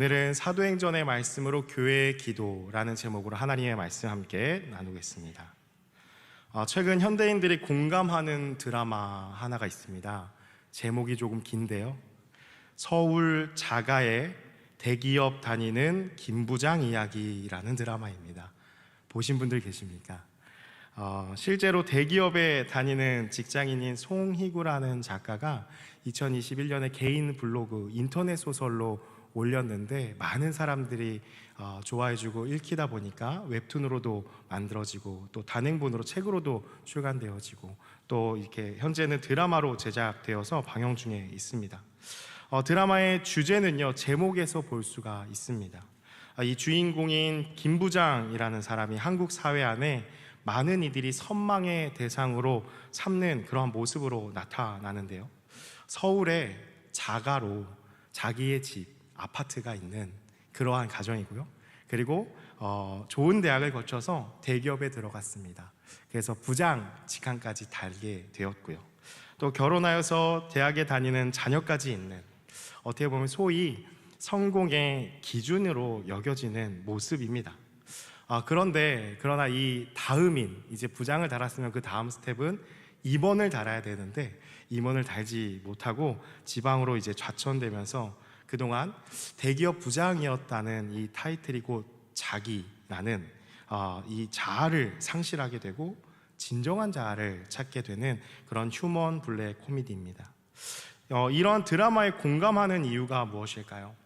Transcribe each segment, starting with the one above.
오늘은 사도행전의 말씀으로 교회의 기도라는 제목으로 하나님의 말씀 함께 나누겠습니다. 최근 현대인들이 공감하는 드라마 하나가 있습니다. 제목이 조금 긴데요. 서울 자가의 대기업 다니는 김 부장 이야기라는 드라마입니다. 보신 분들 계십니까? 실제로 대기업에 다니는 직장인인 송희구라는 작가가 2021년에 개인 블로그 인터넷 소설로 올렸는데 많은 사람들이 좋아해주고 읽히다 보니까 웹툰으로도 만들어지고 또 단행본으로 책으로도 출간되어지고 또 이렇게 현재는 드라마로 제작되어서 방영 중에 있습니다. 드라마의 주제는요, 제목에서 볼 수가 있습니다. 이 주인공인 김 부장이라는 사람이 한국 사회 안에 많은 이들이 선망의 대상으로 삼는 그러한 모습으로 나타나는데요. 서울의 자가로 자기의 집, 아파트가 있는 그러한 가정이고요. 그리고 좋은 대학을 거쳐서 대기업에 들어갔습니다. 그래서 부장 직함까지 달게 되었고요. 또 결혼하여서 대학에 다니는 자녀까지 있는, 어떻게 보면 소위 성공의 기준으로 여겨지는 모습입니다. 그러나 이 다음인, 이제 부장을 달았으면 그 다음 스텝은 임원을 달아야 되는데 임원을 달지 못하고 지방으로 이제 좌천되면서 그동안 대기업 부장이었다는 이 타이틀이 곧 자기라는 이 자아를 상실하게 되고 진정한 자아를 찾게 되는 그런 휴먼 블랙 코미디입니다. 이런 드라마에 공감하는 이유가 무엇일까요?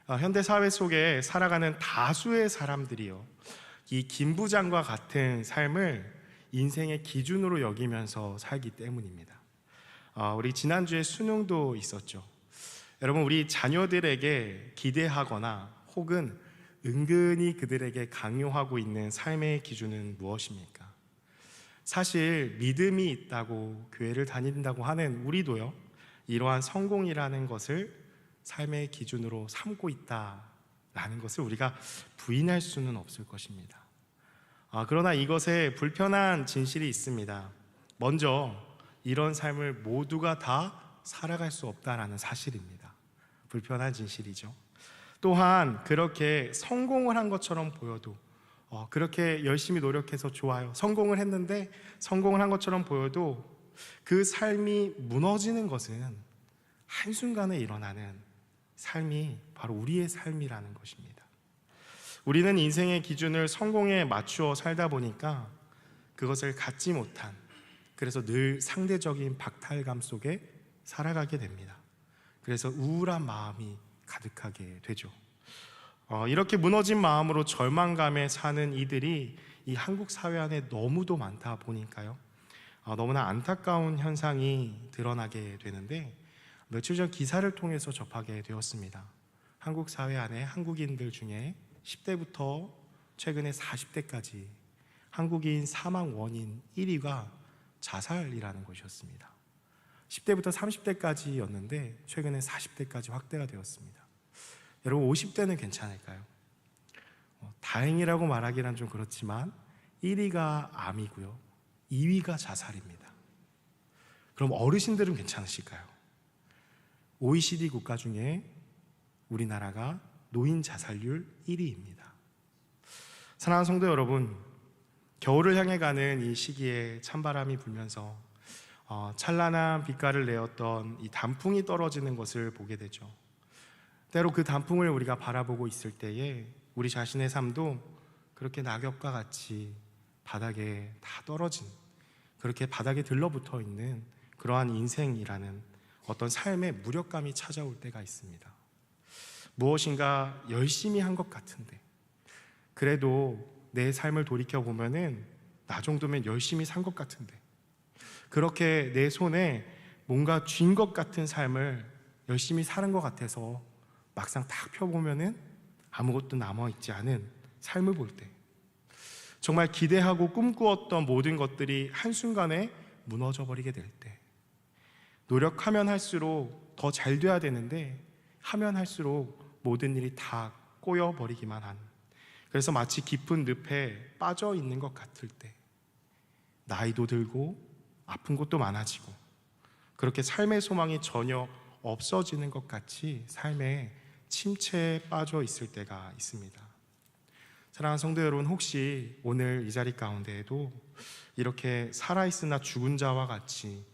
현대 사회 속에 살아가는 다수의 사람들이요, 이 김 부장과 같은 삶을 인생의 기준으로 여기면서 살기 때문입니다. 우리 지난주에 수능도 있었죠. 여러분, 우리 자녀들에게 기대하거나 혹은 은근히 그들에게 강요하고 있는 삶의 기준은 무엇입니까? 사실 믿음이 있다고 교회를 다닌다고 하는 우리도요, 이러한 성공이라는 것을 삶의 기준으로 삼고 있다라는 것을 우리가 부인할 수는 없을 것입니다. 그러나 이것에 불편한 진실이 있습니다. 먼저 이런 삶을 모두가 다 살아갈 수 없다라는 사실입니다. 불편한 진실이죠. 또한 그렇게 성공을 한 것처럼 보여도, 그렇게 열심히 노력해서 좋아요, 성공을 했는데 성공을 한 것처럼 보여도 그 삶이 무너지는 것은 한순간에 일어나는 삶이 바로 우리의 삶이라는 것입니다. 우리는 인생의 기준을 성공에 맞추어 살다 보니까 그것을 갖지 못한, 그래서 늘 상대적인 박탈감 속에 살아가게 됩니다. 그래서 우울한 마음이 가득하게 되죠. 이렇게 무너진 마음으로 절망감에 사는 이들이 이 한국 사회 안에 너무도 많다 보니까요, 너무나 안타까운 현상이 드러나게 되는데, 며칠 전 기사를 통해서 접하게 되었습니다. 한국 사회 안에 한국인들 중에 10대부터 최근에 40대까지 한국인 사망 원인 1위가 자살이라는 것이었습니다. 10대부터 30대까지였는데 최근에 40대까지 확대가 되었습니다. 여러분, 50대는 괜찮을까요? 다행이라고 말하기란 좀 그렇지만 1위가 암이고요, 2위가 자살입니다. 그럼 어르신들은 괜찮으실까요? OECD 국가 중에 우리나라가 노인 자살률 1위입니다. 사랑하는 성도 여러분, 겨울을 향해 가는 이 시기에 찬바람이 불면서 찬란한 빛깔을 내었던 이 단풍이 떨어지는 것을 보게 되죠. 때로 그 단풍을 우리가 바라보고 있을 때에 우리 자신의 삶도 그렇게 낙엽과 같이 바닥에 다 떨어진, 그렇게 바닥에 들러붙어 있는 그러한 인생이라는 어떤 삶의 무력감이 찾아올 때가 있습니다. 무엇인가 열심히 한 것 같은데, 그래도 내 삶을 돌이켜보면은 나 정도면 열심히 산 것 같은데, 그렇게 내 손에 뭔가 쥔 것 같은 삶을 열심히 사는 것 같아서 막상 딱 펴보면은 아무것도 남아있지 않은 삶을 볼 때, 정말 기대하고 꿈꾸었던 모든 것들이 한순간에 무너져 버리게 될 때, 노력하면 할수록 더 잘 돼야 되는데 하면 할수록 모든 일이 다 꼬여버리기만 한, 그래서 마치 깊은 늪에 빠져 있는 것 같을 때, 나이도 들고 아픈 것도 많아지고 그렇게 삶의 소망이 전혀 없어지는 것 같이 삶에 침체에 빠져 있을 때가 있습니다. 사랑하는 성도 여러분, 혹시 오늘 이 자리 가운데에도 이렇게 살아있으나 죽은 자와 같이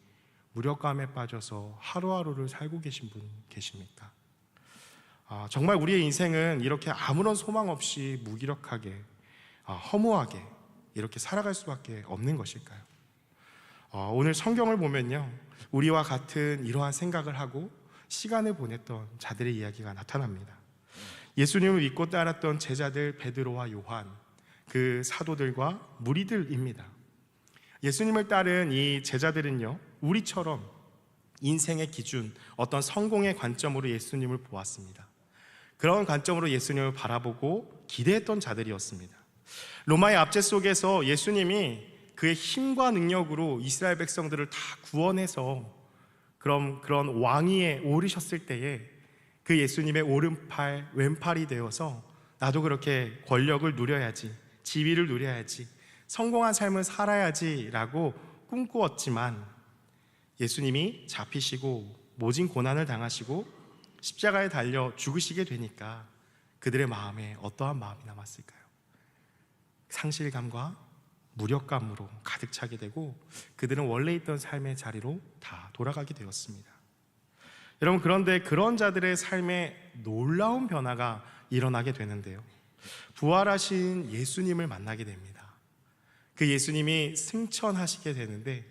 무력감에 빠져서 하루하루를 살고 계신 분 계십니까? 정말 우리의 인생은 이렇게 아무런 소망 없이 무기력하게, 허무하게 이렇게 살아갈 수밖에 없는 것일까요? 오늘 성경을 보면요, 우리와 같은 이러한 생각을 하고 시간을 보냈던 자들의 이야기가 나타납니다. 예수님을 믿고 따랐던 제자들 베드로와 요한, 그 사도들과 무리들입니다. 예수님을 따른 이 제자들은요, 우리처럼 인생의 기준, 어떤 성공의 관점으로 예수님을 보았습니다. 그런 관점으로 예수님을 바라보고 기대했던 자들이었습니다. 로마의 압제 속에서 예수님이 그의 힘과 능력으로 이스라엘 백성들을 다 구원해서 그런 왕위에 오르셨을 때에 그 예수님의 오른팔, 왼팔이 되어서 나도 그렇게 권력을 누려야지, 지위를 누려야지, 성공한 삶을 살아야지 라고 꿈꾸었지만 예수님이 잡히시고 모진 고난을 당하시고 십자가에 달려 죽으시게 되니까 그들의 마음에 어떠한 마음이 남았을까요? 상실감과 무력감으로 가득 차게 되고 그들은 원래 있던 삶의 자리로 다 돌아가게 되었습니다. 여러분, 그런데 그런 자들의 삶에 놀라운 변화가 일어나게 되는데요, 부활하신 예수님을 만나게 됩니다. 그 예수님이 승천하시게 되는데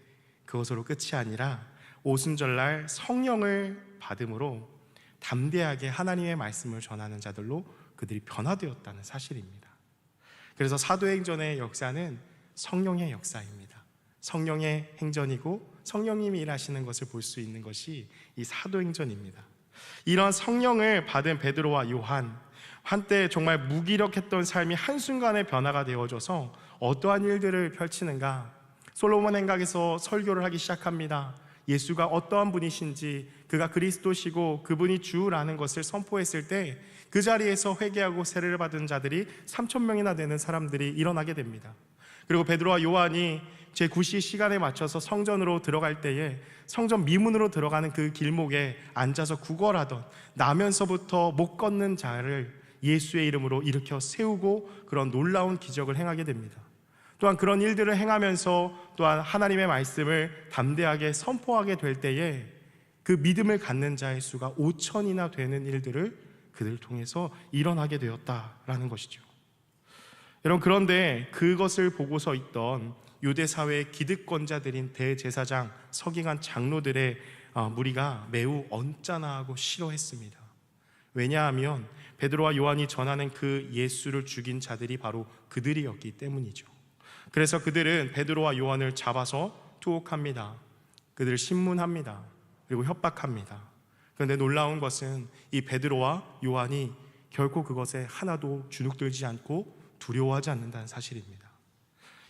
그것으로 끝이 아니라 오순절날 성령을 받음으로 담대하게 하나님의 말씀을 전하는 자들로 그들이 변화되었다는 사실입니다. 그래서 사도행전의 역사는 성령의 역사입니다. 성령의 행전이고 성령님이 일하시는 것을 볼 수 있는 것이 이 사도행전입니다. 이런 성령을 받은 베드로와 요한, 한때 정말 무기력했던 삶이 한순간에 변화가 되어져서 어떠한 일들을 펼치는가? 솔로몬 행각에서 설교를 하기 시작합니다. 예수가 어떠한 분이신지, 그가 그리스도시고 그분이 주라는 것을 선포했을 때 그 자리에서 회개하고 세례를 받은 자들이 3,000명이나 되는 사람들이 일어나게 됩니다. 그리고 베드로와 요한이 제9시 시간에 맞춰서 성전으로 들어갈 때에 성전 미문으로 들어가는 그 길목에 앉아서 구걸하던, 나면서부터 못 걷는 자를 예수의 이름으로 일으켜 세우고 그런 놀라운 기적을 행하게 됩니다. 또한 그런 일들을 행하면서 또한 하나님의 말씀을 담대하게 선포하게 될 때에 그 믿음을 갖는 자의 수가 5,000이나 되는 일들을 그들을 통해서 일어나게 되었다라는 것이죠. 여러분, 그런데 그것을 보고서 있던 유대 사회의 기득권자들인 대제사장, 서기관 장로들의 무리가 매우 언짢아하고 싫어했습니다. 왜냐하면 베드로와 요한이 전하는 그 예수를 죽인 자들이 바로 그들이었기 때문이죠. 그래서 그들은 베드로와 요한을 잡아서 투옥합니다. 그들을 신문합니다. 그리고 협박합니다. 그런데 놀라운 것은 이 베드로와 요한이 결코 그것에 하나도 주눅들지 않고 두려워하지 않는다는 사실입니다.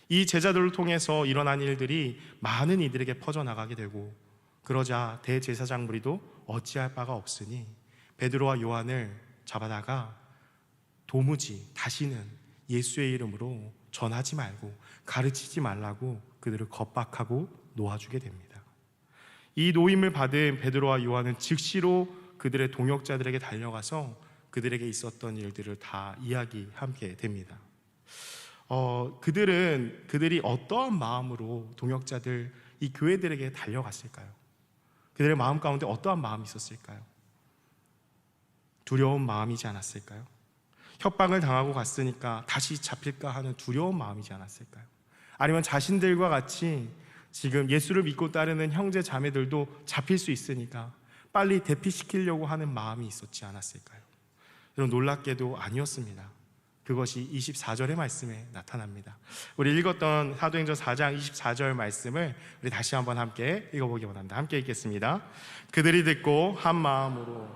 이 제자들을 통해서 일어난 일들이 많은 이들에게 퍼져나가게 되고, 그러자 대제사장 무리도 어찌할 바가 없으니 베드로와 요한을 잡아다가 도무지 다시는 예수의 이름으로 전하지 말고 가르치지 말라고 그들을 겁박하고 놓아주게 됩니다. 이 노임을 받은 베드로와 요한은 즉시로 그들의 동역자들에게 달려가서 그들에게 있었던 일들을 다 이야기하게 됩니다. 그들이 어떠한 마음으로 동역자들, 이 교회들에게 달려갔을까요? 그들의 마음 가운데 어떠한 마음이 있었을까요? 두려운 마음이지 않았을까요? 협박을 당하고 갔으니까 다시 잡힐까 하는 두려운 마음이지 않았을까요? 아니면 자신들과 같이 지금 예수를 믿고 따르는 형제 자매들도 잡힐 수 있으니까 빨리 대피시키려고 하는 마음이 있었지 않았을까요? 여러분, 놀랍게도 아니었습니다. 그것이 24절의 말씀에 나타납니다. 우리 읽었던 사도행전 4장 24절 말씀을 우리 다시 한번 함께 읽어보기 원합니다. 함께 읽겠습니다. 그들이 듣고 한 마음으로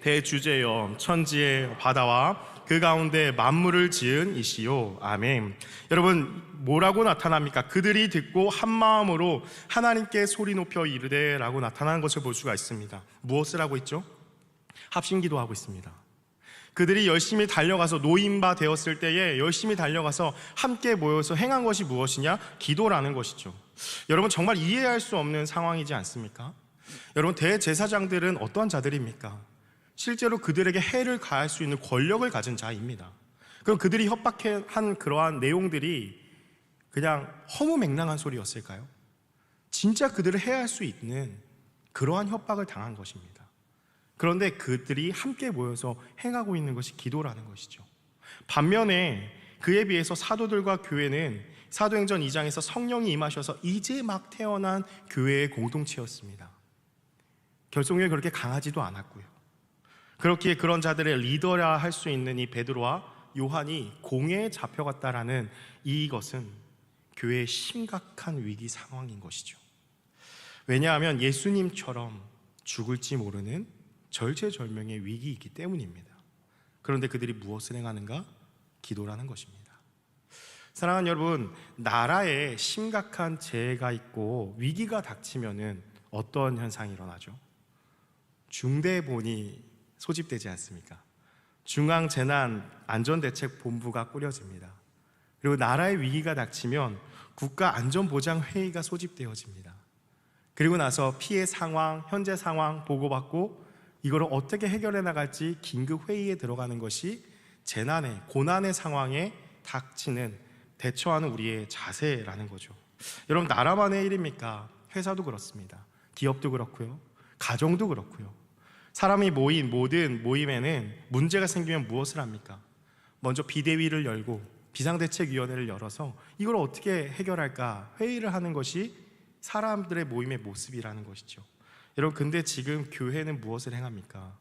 대주제여 천지의 바다와 그 가운데 만물을 지은 이시요. 아멘. 여러분, 뭐라고 나타납니까? 그들이 듣고 한 마음으로 하나님께 소리 높여 이르되 라고 나타나는 것을 볼 수가 있습니다. 무엇을 하고 있죠? 합심기도 하고 있습니다. 그들이 열심히 달려가서 노임바 되었을 때에 열심히 달려가서 함께 모여서 행한 것이 무엇이냐? 기도라는 것이죠. 여러분, 정말 이해할 수 없는 상황이지 않습니까? 여러분, 대제사장들은 어떠한 자들입니까? 실제로 그들에게 해를 가할 수 있는 권력을 가진 자입니다. 그럼 그들이 협박한 그러한 내용들이 그냥 허무맹랑한 소리였을까요? 진짜 그들을 해할 수 있는 그러한 협박을 당한 것입니다. 그런데 그들이 함께 모여서 행하고 있는 것이 기도라는 것이죠. 반면에 그에 비해서 사도들과 교회는 사도행전 2장에서 성령이 임하셔서 이제 막 태어난 교회의 공동체였습니다. 결속력이 그렇게 강하지도 않았고요. 그렇기에 그런 자들의 리더라 할 수 있는 이 베드로와 요한이 공회에 잡혀갔다라는 이것은 교회의 심각한 위기 상황인 것이죠. 왜냐하면 예수님처럼 죽을지 모르는 절체절명의 위기이기 때문입니다. 그런데 그들이 무엇을 행하는가? 기도라는 것입니다. 사랑하는 여러분, 나라에 심각한 재해가 있고 위기가 닥치면은 어떤 현상이 일어나죠? 중대본이 소집되지 않습니까? 중앙재난안전대책본부가 꾸려집니다. 그리고 나라의 위기가 닥치면 국가안전보장회의가 소집되어집니다. 그리고 나서 피해 상황, 현재 상황 보고받고 이거를 어떻게 해결해 나갈지 긴급회의에 들어가는 것이 재난의, 고난의 상황에 닥치는, 대처하는 우리의 자세라는 거죠. 여러분, 나라만의 일입니까? 회사도 그렇습니다. 기업도 그렇고요. 가정도 그렇고요. 사람이 모인 모든 모임에는 문제가 생기면 무엇을 합니까? 먼저 비대위를 열고 비상대책위원회를 열어서 이걸 어떻게 해결할까 회의를 하는 것이 사람들의 모임의 모습이라는 것이죠. 여러분, 근데 지금 교회는 무엇을 행합니까?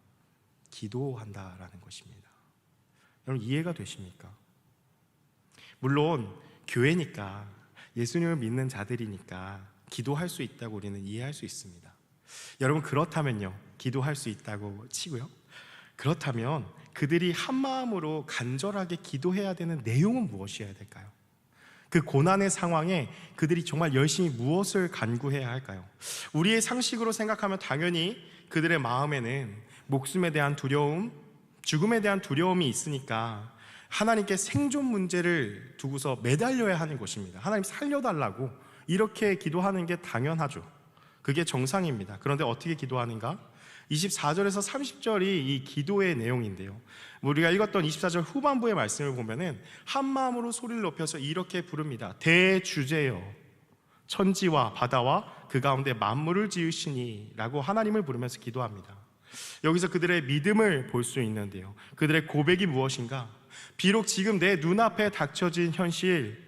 기도한다라는 것입니다. 여러분, 이해가 되십니까? 물론 교회니까, 예수님을 믿는 자들이니까 기도할 수 있다고 우리는 이해할 수 있습니다. 여러분, 그렇다면요, 기도할 수 있다고 치고요, 그렇다면 그들이 한 마음으로 간절하게 기도해야 되는 내용은 무엇이어야 될까요? 그 고난의 상황에 그들이 정말 열심히 무엇을 간구해야 할까요? 우리의 상식으로 생각하면 당연히 그들의 마음에는 목숨에 대한 두려움, 죽음에 대한 두려움이 있으니까 하나님께 생존 문제를 두고서 매달려야 하는 것입니다. 하나님 살려달라고 이렇게 기도하는 게 당연하죠. 그게 정상입니다. 그런데 어떻게 기도하는가? 24절에서 30절이 이 기도의 내용인데요, 우리가 읽었던 24절 후반부의 말씀을 보면은 한 마음으로 소리를 높여서 이렇게 부릅니다. 대주제여, 천지와 바다와 그 가운데 만물을 지으시니 라고 하나님을 부르면서 기도합니다. 여기서 그들의 믿음을 볼 수 있는데요, 그들의 고백이 무엇인가? 비록 지금 내 눈앞에 닥쳐진 현실,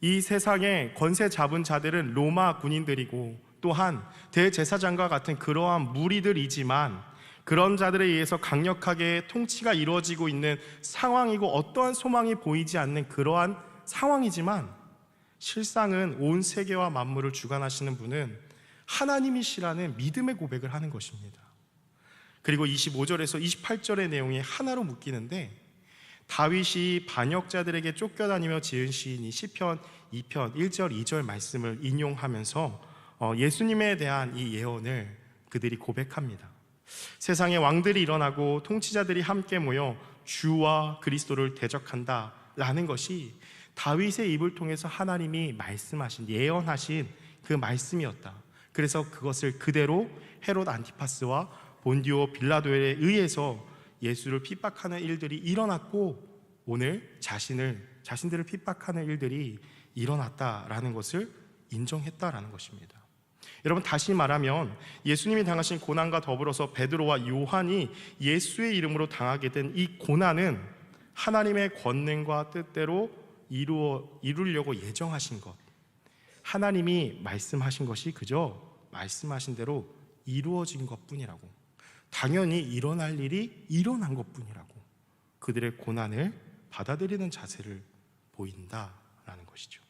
이 세상에 권세 잡은 자들은 로마 군인들이고 또한 대제사장과 같은 그러한 무리들이지만, 그런 자들에 의해서 강력하게 통치가 이루어지고 있는 상황이고 어떠한 소망이 보이지 않는 그러한 상황이지만, 실상은 온 세계와 만물을 주관하시는 분은 하나님이시라는 믿음의 고백을 하는 것입니다. 그리고 25절에서 28절의 내용이 하나로 묶이는데, 다윗이 반역자들에게 쫓겨다니며 지은 시인 이 시편 2편 1절 2절 말씀을 인용하면서 예수님에 대한 이 예언을 그들이 고백합니다. 세상에 왕들이 일어나고 통치자들이 함께 모여 주와 그리스도를 대적한다 라는 것이 다윗의 입을 통해서 하나님이 말씀하신, 예언하신 그 말씀이었다. 그래서 그것을 그대로 헤롯 안티파스와 본디오 빌라도에 의해서 예수를 핍박하는 일들이 일어났고, 오늘 자신들을 핍박하는 일들이 일어났다라는 것을 인정했다라는 것입니다. 여러분, 다시 말하면 예수님이 당하신 고난과 더불어서 베드로와 요한이 예수의 이름으로 당하게 된 이 고난은 하나님의 권능과 뜻대로 이루려고 예정하신 것, 하나님이 말씀하신 것이 그저 말씀하신 대로 이루어진 것뿐이라고, 당연히 일어날 일이 일어난 것뿐이라고 그들의 고난을 받아들이는 자세를 보인다라는 것이죠.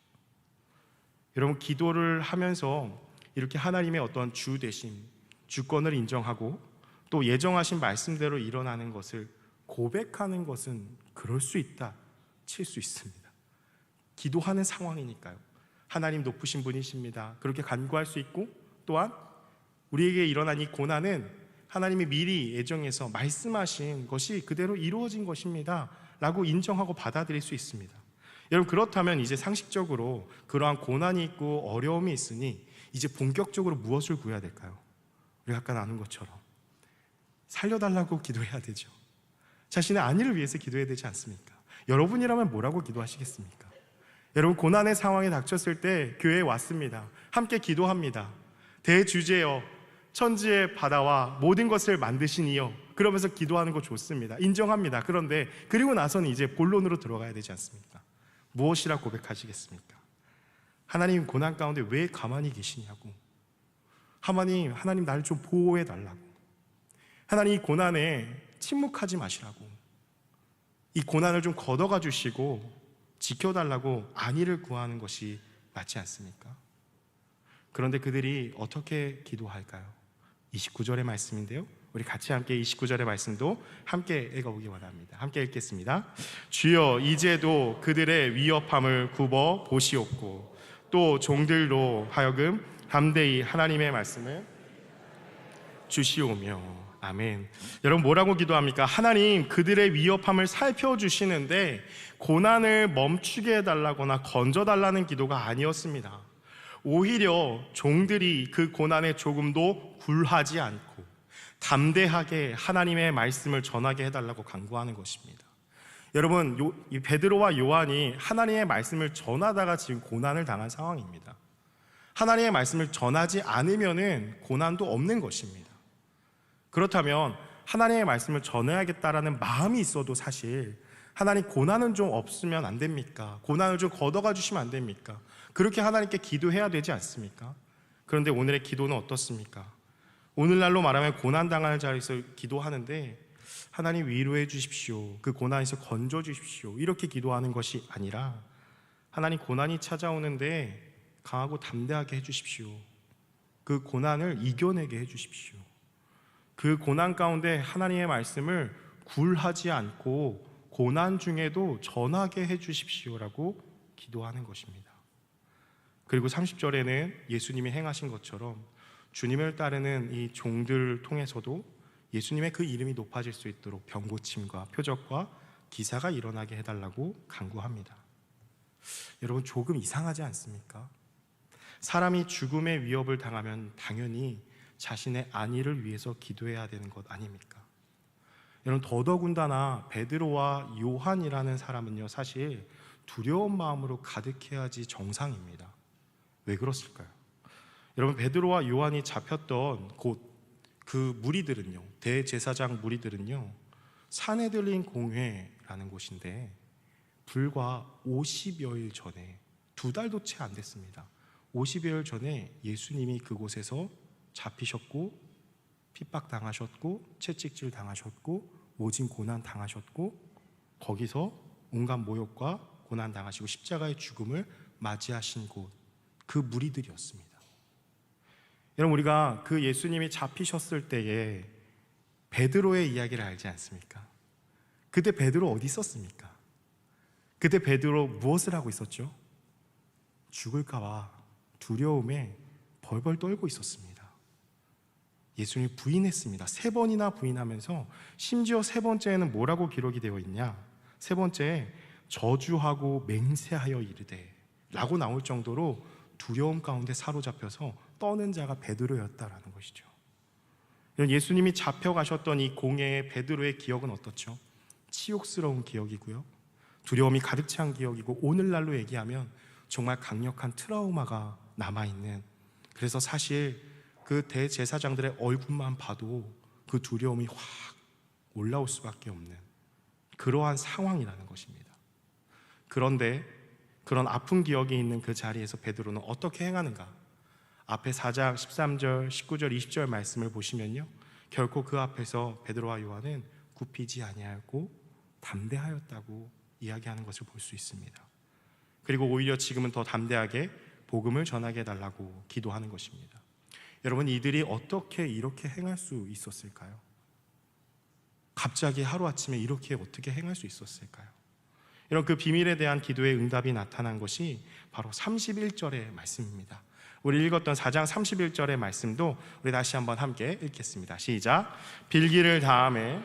여러분, 기도를 하면서 이렇게 하나님의 어떤 주 되심, 주권을 인정하고 또 예정하신 말씀대로 일어나는 것을 고백하는 것은 그럴 수 있다 칠 수 있습니다. 기도하는 상황이니까요. 하나님 높으신 분이십니다, 그렇게 간구할 수 있고, 또한 우리에게 일어난 이 고난은 하나님이 미리 예정해서 말씀하신 것이 그대로 이루어진 것입니다 라고 인정하고 받아들일 수 있습니다. 여러분, 그렇다면 이제 상식적으로 그러한 고난이 있고 어려움이 있으니 이제 본격적으로 무엇을 구해야 될까요? 우리가 아까 나눈 것처럼 살려달라고 기도해야 되죠. 자신의 안위를 위해서 기도해야 되지 않습니까? 여러분이라면 뭐라고 기도하시겠습니까? 여러분, 고난의 상황에 닥쳤을 때 교회에 왔습니다. 함께 기도합니다. 대주제여 천지의 바다와 모든 것을 만드신 이여, 그러면서 기도하는 거 좋습니다. 인정합니다. 그런데 그리고 나서는 이제 본론으로 들어가야 되지 않습니까? 무엇이라 고백하시겠습니까? 하나님, 고난 가운데 왜 가만히 계시냐고. 하나님 나를 좀 보호해 달라고. 하나님, 이 고난에 침묵하지 마시라고. 이 고난을 좀 걷어가 주시고 지켜달라고 안위를 구하는 것이 맞지 않습니까? 그런데 그들이 어떻게 기도할까요? 29절의 말씀인데요, 우리 같이 함께 29절의 말씀도 함께 읽어보기 원합니다. 함께 읽겠습니다. 주여, 이제도 그들의 위협함을 굽어 보시옵고 또 종들로 하여금 담대히 하나님의 말씀을 주시오며. 아멘. 여러분, 뭐라고 기도합니까? 하나님, 그들의 위협함을 살펴주시는데 고난을 멈추게 해달라거나 건져달라는 기도가 아니었습니다. 오히려 종들이 그 고난에 조금도 굴하지 않고 담대하게 하나님의 말씀을 전하게 해달라고 간구하는 것입니다. 여러분, 이 베드로와 요한이 하나님의 말씀을 전하다가 지금 고난을 당한 상황입니다. 하나님의 말씀을 전하지 않으면은 고난도 없는 것입니다. 그렇다면 하나님의 말씀을 전해야겠다라는 마음이 있어도 사실 하나님, 고난은 좀 없으면 안 됩니까? 고난을 좀 걷어가 주시면 안 됩니까? 그렇게 하나님께 기도해야 되지 않습니까? 그런데 오늘의 기도는 어떻습니까? 오늘날로 말하면 고난당하는 자리에서 기도하는데 하나님, 위로해 주십시오, 그 고난에서 건져 주십시오, 이렇게 기도하는 것이 아니라 하나님, 고난이 찾아오는데 강하고 담대하게 해주십시오, 그 고난을 이겨내게 해주십시오, 그 고난 가운데 하나님의 말씀을 굴하지 않고 고난 중에도 전하게 해주십시오라고 기도하는 것입니다. 그리고 30절에는 예수님이 행하신 것처럼 주님을 따르는 이 종들을 통해서도 예수님의 그 이름이 높아질 수 있도록 병고침과 표적과 기사가 일어나게 해달라고 간구합니다. 여러분, 조금 이상하지 않습니까? 사람이 죽음의 위협을 당하면 당연히 자신의 안위를 위해서 기도해야 되는 것 아닙니까? 여러분, 더더군다나 베드로와 요한이라는 사람은요, 사실 두려운 마음으로 가득해야지 정상입니다. 왜 그렇을까요? 여러분, 베드로와 요한이 잡혔던 곳, 그 무리들은요, 대제사장 무리들은요, 산헤들린 공회라는 곳인데 불과 50여일 전에, 2달도 채 안 됐습니다. 50여일 전에 예수님이 그곳에서 잡히셨고 핍박당하셨고 채찍질 당하셨고 모진 고난 당하셨고 거기서 온갖 모욕과 고난 당하시고 십자가의 죽음을 맞이하신 곳, 그 무리들이었습니다. 여러분, 우리가 그 예수님이 잡히셨을 때에 베드로의 이야기를 알지 않습니까? 그때 베드로 어디 있었습니까? 그때 베드로 무엇을 하고 있었죠? 죽을까 봐 두려움에 벌벌 떨고 있었습니다. 예수님을 부인했습니다. 3번이나 부인하면서 심지어 3번째에는 뭐라고 기록이 되어 있냐? 3번째에 저주하고 맹세하여 이르되 라고 나올 정도로 두려움 가운데 사로잡혀서 떠는 자가 베드로였다라는 것이죠. 예수님이 잡혀가셨던 이 공회의 베드로의 기억은 어떻죠? 치욕스러운 기억이고요, 두려움이 가득 찬 기억이고, 오늘날로 얘기하면 정말 강력한 트라우마가 남아있는, 그래서 사실 그 대제사장들의 얼굴만 봐도 그 두려움이 확 올라올 수밖에 없는 그러한 상황이라는 것입니다. 그런데 그런 아픈 기억이 있는 그 자리에서 베드로는 어떻게 행하는가? 앞에 4장 13절, 19절, 20절 말씀을 보시면요, 결코 그 앞에서 베드로와 요한은 굽히지 아니하였고 담대하였다고 이야기하는 것을 볼 수 있습니다. 그리고 오히려 지금은 더 담대하게 복음을 전하게 해달라고 기도하는 것입니다. 여러분, 이들이 어떻게 이렇게 행할 수 있었을까요? 갑자기 하루아침에 이렇게 어떻게 행할 수 있었을까요? 이런 그 비밀에 대한 기도의 응답이 나타난 것이 바로 31절의 말씀입니다. 우리 읽었던 4장 31절의 말씀도 우리 다시 한번 함께 읽겠습니다. 시작. 빌기를 다하매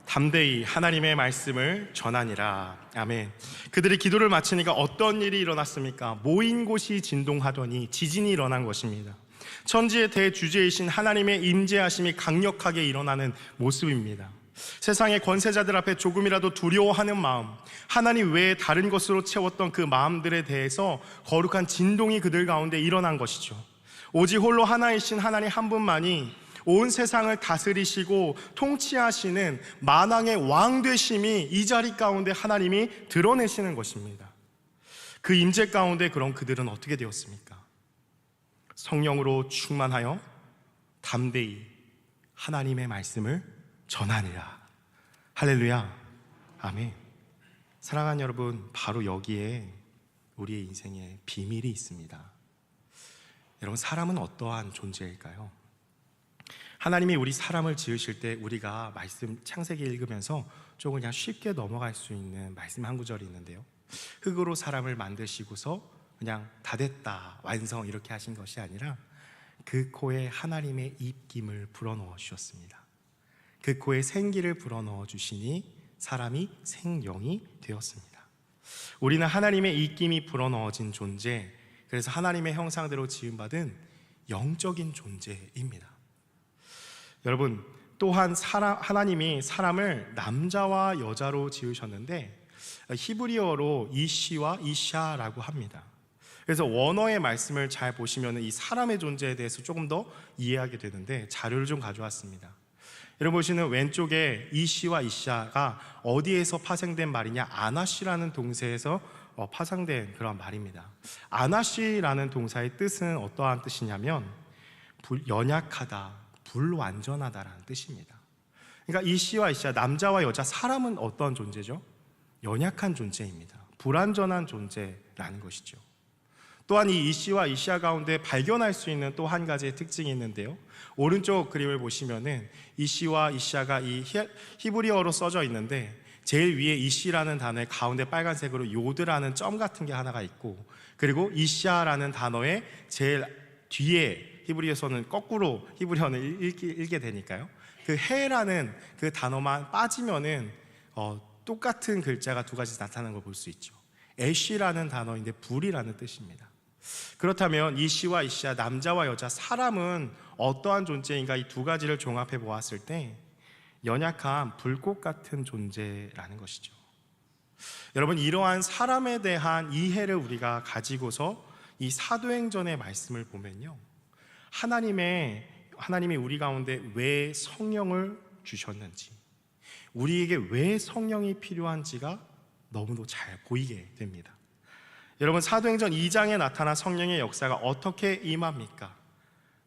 담대히 하나님의 말씀을 전하니라. 아멘. 그들이 기도를 마치니까 어떤 일이 일어났습니까? 모인 곳이 진동하더니 지진이 일어난 것입니다. 천지의 대주제이신 하나님의 임재하심이 강력하게 일어나는 모습입니다. 세상의 권세자들 앞에 조금이라도 두려워하는 마음, 하나님 외에 다른 것으로 채웠던 그 마음들에 대해서 거룩한 진동이 그들 가운데 일어난 것이죠. 오직 홀로 하나이신 하나님 한 분만이 온 세상을 다스리시고 통치하시는 만왕의 왕 되심이 이 자리 가운데 하나님이 드러내시는 것입니다. 그 임재 가운데 그럼 그들은 어떻게 되었습니까? 성령으로 충만하여 담대히 하나님의 말씀을 전하니라. 할렐루야. 아멘. 사랑하는 여러분, 바로 여기에 우리의 인생에 비밀이 있습니다. 여러분, 사람은 어떠한 존재일까요? 하나님이 우리 사람을 지으실 때 우리가 말씀 창세기 읽으면서 조금 그냥 쉽게 넘어갈 수 있는 말씀 한 구절이 있는데요, 흙으로 사람을 만드시고서 그냥 다 됐다, 완성 이렇게 하신 것이 아니라 그 코에 하나님의 입김을 불어넣어 주셨습니다. 그 코에 생기를 불어넣어 주시니 사람이 생명이 되었습니다. 우리는 하나님의 입김이 불어넣어진 존재, 그래서 하나님의 형상대로 지음받은 영적인 존재입니다. 여러분, 또한 하나님이 사람을 남자와 여자로 지으셨는데 히브리어로 이시와 이샤라고 합니다. 그래서 원어의 말씀을 잘 보시면 이 사람의 존재에 대해서 조금 더 이해하게 되는데 자료를 좀 가져왔습니다. 여러분 보시는 왼쪽에 이시와 이샤가 어디에서 파생된 말이냐? 아나시라는 동사에서 파생된 그런 말입니다. 아나시라는 동사의 뜻은 어떠한 뜻이냐면 연약하다, 불완전하다라는 뜻입니다. 그러니까 이시와 이샤, 남자와 여자, 사람은 어떤 존재죠? 연약한 존재입니다. 불완전한 존재라는 것이죠. 또한 이 이시와 이샤 가운데 발견할 수 있는 또 한 가지의 특징이 있는데요, 오른쪽 그림을 보시면은 이시와 이샤가 이 히브리어로 써져 있는데 제일 위에 이시라는 단어의 가운데 빨간색으로 요드라는 점 같은 게 하나가 있고, 그리고 이샤라는 단어의 제일 뒤에 히브리어에서는 거꾸로 히브리어는 읽게 되니까요, 그 해라는 그 단어만 빠지면은 똑같은 글자가 두 가지 나타나는 걸 볼 수 있죠. 애쉬라는 단어인데 불이라는 뜻입니다. 그렇다면 이시와 이샤, 남자와 여자, 사람은 어떠한 존재인가? 이 두 가지를 종합해 보았을 때 연약한 불꽃 같은 존재라는 것이죠. 여러분, 이러한 사람에 대한 이해를 우리가 가지고서 이 사도행전의 말씀을 보면요, 하나님이 우리 가운데 왜 성령을 주셨는지, 우리에게 왜 성령이 필요한지가 너무도 잘 보이게 됩니다. 여러분, 사도행전 2장에 나타난 성령의 역사가 어떻게 임합니까?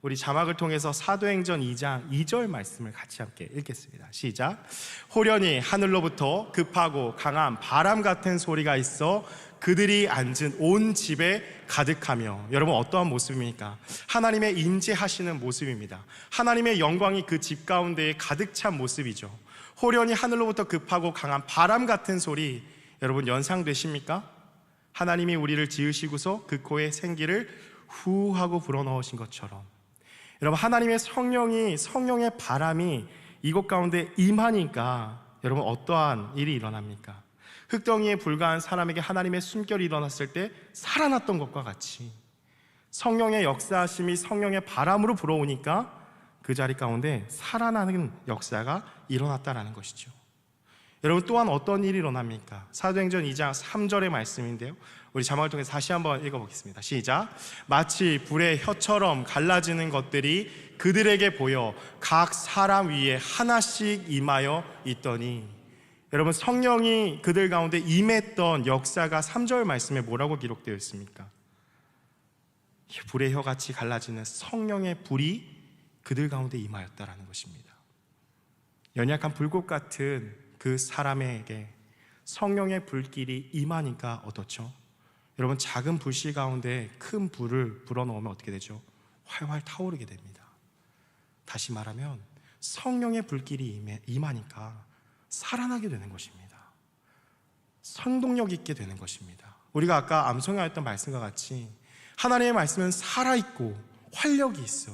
우리 자막을 통해서 사도행전 2장 2절 말씀을 같이 함께 읽겠습니다. 시작. 호련히 하늘로부터 급하고 강한 바람 같은 소리가 있어 그들이 앉은 온 집에 가득하며. 여러분, 어떠한 모습입니까? 하나님의 임재하시는 모습입니다. 하나님의 영광이 그 집 가운데에 가득 찬 모습이죠. 호련히 하늘로부터 급하고 강한 바람 같은 소리, 여러분 연상되십니까? 하나님이 우리를 지으시고서 그 코에 생기를 후 하고 불어넣으신 것처럼, 여러분, 하나님의 성령의 바람이 이곳 가운데 임하니까 여러분 어떠한 일이 일어납니까? 흙덩이에 불과한 사람에게 하나님의 숨결이 일어났을 때 살아났던 것과 같이 성령의 역사하심이 성령의 바람으로 불어오니까 그 자리 가운데 살아나는 역사가 일어났다라는 것이죠. 여러분, 또한 어떤 일이 일어납니까? 사도행전 2장 3절의 말씀인데요, 우리 자막을 통해서 다시 한번 읽어보겠습니다. 시작. 마치 불의 혀처럼 갈라지는 것들이 그들에게 보여 각 사람 위에 하나씩 임하여 있더니. 여러분, 성령이 그들 가운데 임했던 역사가 3절 말씀에 뭐라고 기록되어 있습니까? 불의 혀같이 갈라지는 성령의 불이 그들 가운데 임하였다라는 것입니다. 연약한 불꽃 같은 그 사람에게 성령의 불길이 임하니까 어떻죠? 여러분, 작은 불씨 가운데 큰 불을 불어넣으면 어떻게 되죠? 활활 타오르게 됩니다. 다시 말하면 성령의 불길이 임하니까 살아나게 되는 것입니다. 선동력 있게 되는 것입니다. 우리가 아까 암송하였던 말씀과 같이 하나님의 말씀은 살아있고 활력이 있어.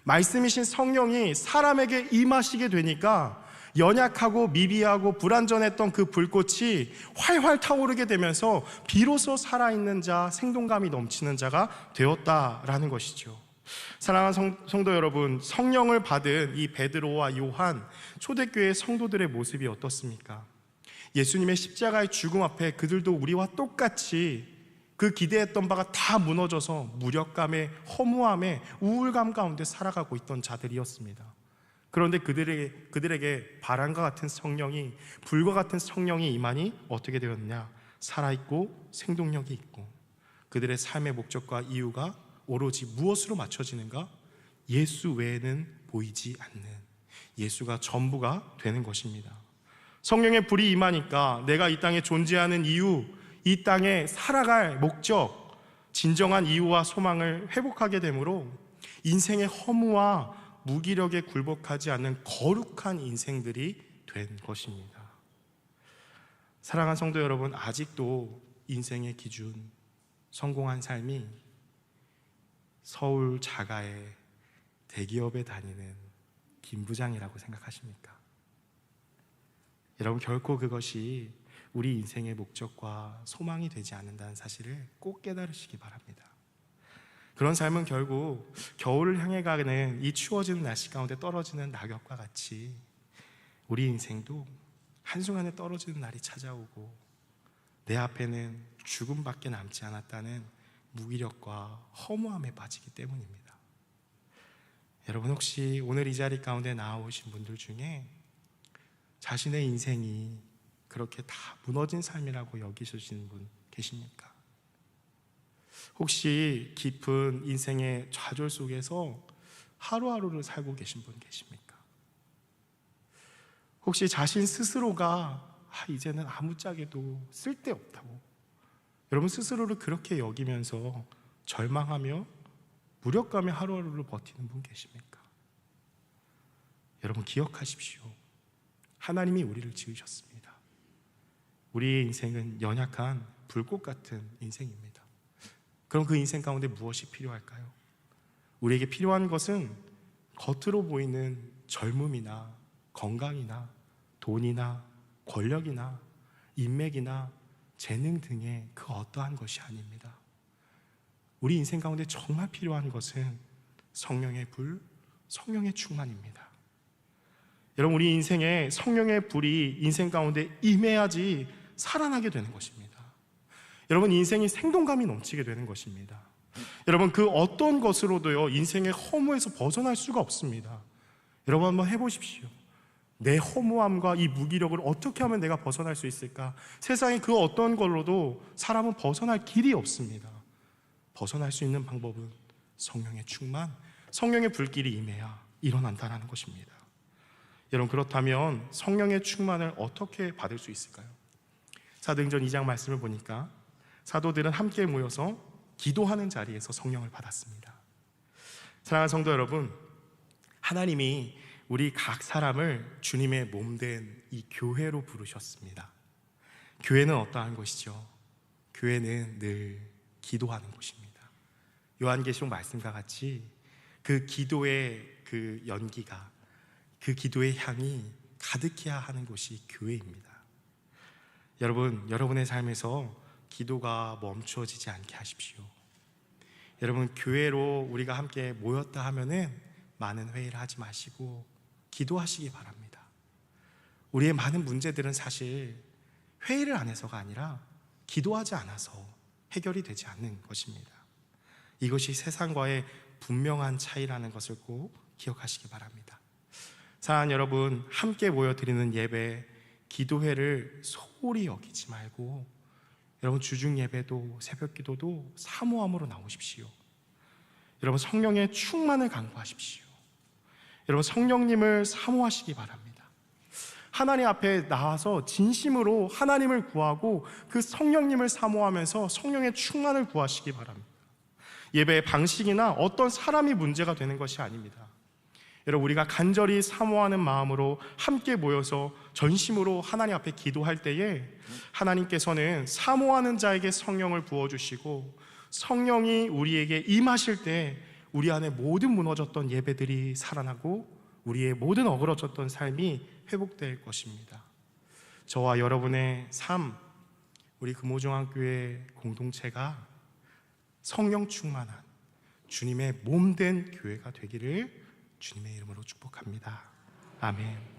말씀이신 성령이 사람에게 임하시게 되니까 연약하고 미비하고 불완전했던 그 불꽃이 활활 타오르게 되면서 비로소 살아있는 자, 생동감이 넘치는 자가 되었다라는 것이죠. 사랑하는 성도 여러분, 성령을 받은 이 베드로와 요한, 초대교회 성도들의 모습이 어떻습니까? 예수님의 십자가의 죽음 앞에 그들도 우리와 똑같이 그 기대했던 바가 다 무너져서 무력감에, 허무함에, 우울감 가운데 살아가고 있던 자들이었습니다. 그런데 그들에게 바람과 같은 성령이, 불과 같은 성령이 임하니 어떻게 되었냐? 살아있고 생동력이 있고, 그들의 삶의 목적과 이유가 오로지 무엇으로 맞춰지는가? 예수 외에는 보이지 않는 예수가 전부가 되는 것입니다. 성령의 불이 임하니까 내가 이 땅에 존재하는 이유, 이 땅에 살아갈 목적, 진정한 이유와 소망을 회복하게 되므로 인생의 허무와 무기력에 굴복하지 않는 거룩한 인생들이 된 것입니다. 사랑하는 성도 여러분, 아직도 인생의 기준, 성공한 삶이 서울 자가의 대기업에 다니는 김 부장이라고 생각하십니까? 여러분, 결코 그것이 우리 인생의 목적과 소망이 되지 않는다는 사실을 꼭 깨달으시기 바랍니다. 그런 삶은 결국 겨울을 향해 가는 이 추워지는 날씨 가운데 떨어지는 낙엽과 같이 우리 인생도 한순간에 떨어지는 날이 찾아오고 내 앞에는 죽음밖에 남지 않았다는 무기력과 허무함에 빠지기 때문입니다. 여러분, 혹시 오늘 이 자리 가운데 나오신 분들 중에 자신의 인생이 그렇게 다 무너진 삶이라고 여기시는 분 계십니까? 혹시 깊은 인생의 좌절 속에서 하루하루를 살고 계신 분 계십니까? 혹시 자신 스스로가 이제는 아무짝에도 쓸데없다고 여러분 스스로를 그렇게 여기면서 절망하며 무력감에 하루하루를 버티는 분 계십니까? 여러분, 기억하십시오. 하나님이 우리를 지으셨습니다. 우리의 인생은 연약한 불꽃 같은 인생입니다. 그럼 그 인생 가운데 무엇이 필요할까요? 우리에게 필요한 것은 겉으로 보이는 젊음이나 건강이나 돈이나 권력이나 인맥이나 재능 등의 그 어떠한 것이 아닙니다. 우리 인생 가운데 정말 필요한 것은 성령의 불, 성령의 충만입니다. 여러분, 우리 인생에 성령의 불이 인생 가운데 임해야지 살아나게 되는 것입니다. 여러분, 인생이 생동감이 넘치게 되는 것입니다. 여러분, 그 어떤 것으로도요 인생의 허무에서 벗어날 수가 없습니다. 여러분, 한번 해보십시오. 내 허무함과 이 무기력을 어떻게 하면 내가 벗어날 수 있을까? 세상에 그 어떤 걸로도 사람은 벗어날 길이 없습니다. 벗어날 수 있는 방법은 성령의 충만, 성령의 불길이 임해야 일어난다는 것입니다. 여러분, 그렇다면 성령의 충만을 어떻게 받을 수 있을까요? 사도행전 2장 말씀을 보니까 사도들은 함께 모여서 기도하는 자리에서 성령을 받았습니다. 사랑하는 성도 여러분, 하나님이 우리 각 사람을 주님의 몸된 이 교회로 부르셨습니다. 교회는 어떠한 것이죠? 교회는 늘 기도하는 곳입니다. 요한계시록 말씀과 같이 그 기도의 그 연기가, 그 기도의 향이 가득해야 하는 곳이 교회입니다. 여러분, 여러분의 삶에서 기도가 멈추어지지 않게 하십시오. 여러분, 교회로 우리가 함께 모였다 하면은 많은 회의를 하지 마시고 기도하시기 바랍니다. 우리의 많은 문제들은 사실 회의를 안 해서가 아니라 기도하지 않아서 해결이 되지 않는 것입니다. 이것이 세상과의 분명한 차이라는 것을 꼭 기억하시기 바랍니다. 사랑하는 여러분, 함께 모여드리는 예배, 기도회를 소홀히 여기지 말고 여러분, 주중 예배도 새벽 기도도 사모함으로 나오십시오. 여러분, 성령의 충만을 강구하십시오. 여러분, 성령님을 사모하시기 바랍니다. 하나님 앞에 나와서 진심으로 하나님을 구하고 그 성령님을 사모하면서 성령의 충만을 구하시기 바랍니다. 예배의 방식이나 어떤 사람이 문제가 되는 것이 아닙니다. 여러분, 우리가 간절히 사모하는 마음으로 함께 모여서 전심으로 하나님 앞에 기도할 때에 하나님께서는 사모하는 자에게 성령을 부어주시고 성령이 우리에게 임하실 때 우리 안에 모든 무너졌던 예배들이 살아나고 우리의 모든 어그러졌던 삶이 회복될 것입니다. 저와 여러분의 삶, 우리 금호중앙교회 공동체가 성령 충만한 주님의 몸된 교회가 되기를 주님의 이름으로 축복합니다. 아멘.